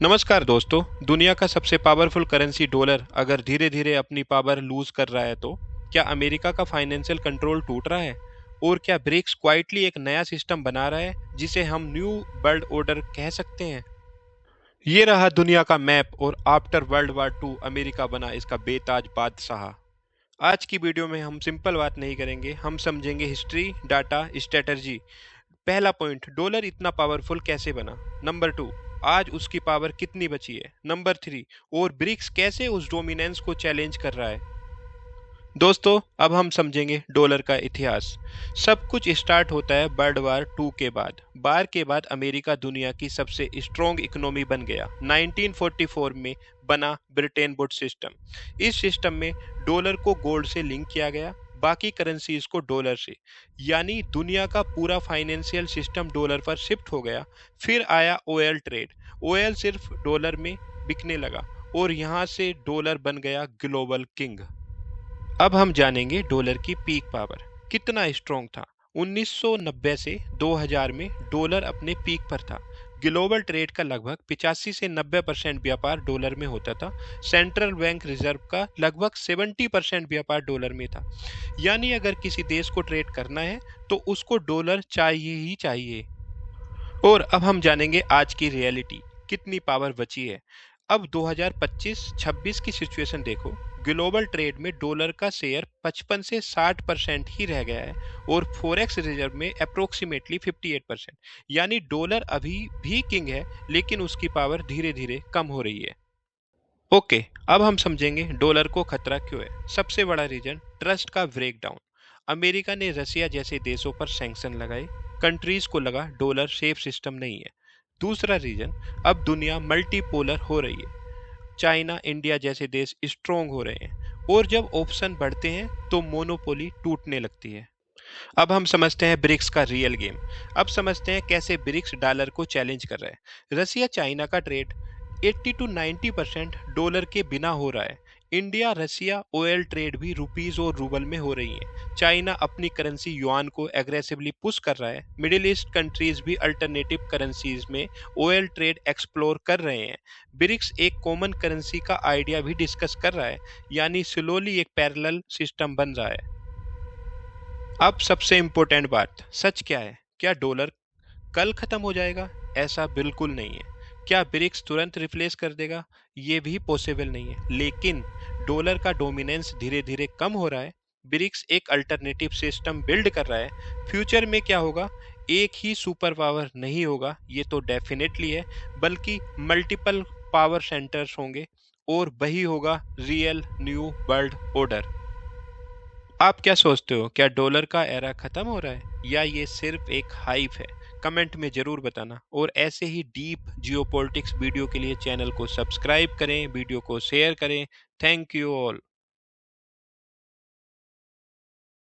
नमस्कार दोस्तों। दुनिया का सबसे पावरफुल करेंसी डॉलर अगर धीरे धीरे अपनी पावर लूज कर रहा है तो क्या अमेरिका का फाइनेंशियल कंट्रोल टूट रहा है? और क्या ब्रिक्स क्वाइटली एक नया सिस्टम बना रहा है जिसे हम न्यू वर्ल्ड ऑर्डर कह सकते हैं? ये रहा दुनिया का मैप और after world war two America बना इसका बेताज बादशाह। आज की वीडियो में हम सिंपल बात नहीं करेंगे, हम समझेंगे हिस्ट्री, डाटा, स्ट्रेटजी। पहला पॉइंट, डॉलर इतना पावरफुल कैसे बना। नंबर टू, आज उसकी पावर कितनी बची है। नंबर थ्री, और ब्रिक्स कैसे उस डोमिनेंस को चैलेंज कर रहा है। दोस्तों, अब हम समझेंगे डॉलर का इतिहास। सब कुछ स्टार्ट होता है वर्ल्ड वार टू के बाद। वार के बाद अमेरिका दुनिया की सबसे स्ट्रॉन्ग इकोनॉमी बन गया। 1944 में बना ब्रिटेन वुड्स सिस्टम। इस सिस्टम में डॉलर को गोल्ड से लिंक किया गया, बाकी करेंसीज को डॉलर से। यानी दुनिया का पूरा फाइनेंशियल सिस्टम डॉलर पर शिफ्ट हो गया। फिर आया ऑयल ट्रेड। ऑयल सिर्फ डॉलर में बिकने लगा और यहाँ से डॉलर बन गया ग्लोबल किंग। अब हम जानेंगे डॉलर की पीक पावर कितना स्ट्रॉन्ग था। 1990 से 2000 में डॉलर अपने पीक पर था। ग्लोबल ट्रेड का लगभग 85 से 90% व्यापार डॉलर में होता था। सेंट्रल बैंक रिजर्व का लगभग 70% व्यापार डॉलर में था। यानी अगर किसी देश को ट्रेड करना है तो उसको डॉलर चाहिए ही चाहिए। और अब हम जानेंगे आज की रियलिटी, कितनी पावर बची है। अब 2025-26 की सिचुएशन देखो। ग्लोबल ट्रेड में डॉलर का शेयर 55 से 60% ही रह गया है और फॉरेक्स रिजर्व में अप्रोक्सीमेटली 58%। यानी डॉलर अभी भी किंग है, लेकिन उसकी पावर धीरे धीरे कम हो रही है। ओके, अब हम समझेंगे डॉलर को खतरा क्यों है। सबसे बड़ा रीजन, ट्रस्ट का ब्रेकडाउन। अमेरिका ने रसिया जैसे देशों पर सैंक्शन लगाए। कंट्रीज को लगा डॉलर सेफ सिस्टम नहीं है। दूसरा रीजन, अब दुनिया मल्टीपोलर हो रही है। चाइना, इंडिया जैसे देश स्ट्रोंग हो रहे हैं और जब ऑप्शन बढ़ते हैं तो मोनोपोली टूटने लगती है। अब हम समझते हैं ब्रिक्स का रियल गेम। अब समझते हैं कैसे ब्रिक्स डॉलर को चैलेंज कर रहा है। रसिया चाइना का ट्रेड 80 टू 90% डॉलर के बिना हो रहा है। इंडिया रसिया ऑयल ट्रेड भी रुपीस और रूबल में हो रही है। चाइना अपनी करेंसी युआन को एग्रेसिवली पुश कर रहा है। मिडिल ईस्ट कंट्रीज भी अल्टरनेटिव करेंसीज में ऑयल ट्रेड एक्सप्लोर कर रहे हैं। ब्रिक्स एक कॉमन करेंसी का आइडिया भी डिस्कस कर रहा है। यानी स्लोली एक पैरेलल सिस्टम बन रहा है। अब सबसे इंपॉर्टेंट बात, सच क्या है? क्या डॉलर कल खत्म हो जाएगा? ऐसा बिल्कुल नहीं है। क्या ब्रिक्स तुरंत रिप्लेस कर देगा? ये भी पॉसिबल नहीं है। लेकिन डॉलर का डोमिनेंस धीरे धीरे कम हो रहा है। ब्रिक्स एक अल्टरनेटिव सिस्टम बिल्ड कर रहा है। फ्यूचर में क्या होगा? एक ही सुपर पावर नहीं होगा, ये तो डेफिनेटली है, बल्कि मल्टीपल पावर सेंटर्स होंगे और वही होगा रियल न्यू वर्ल्ड ऑर्डर। आप क्या सोचते हो, क्या डॉलर का एरा खत्म हो रहा है या ये सिर्फ एक हाइप है? कमेंट में जरूर बताना। और ऐसे ही डीप जियोपॉलिटिक्स वीडियो के लिए चैनल को सब्सक्राइब करें, वीडियो को शेयर करें। Thank you all.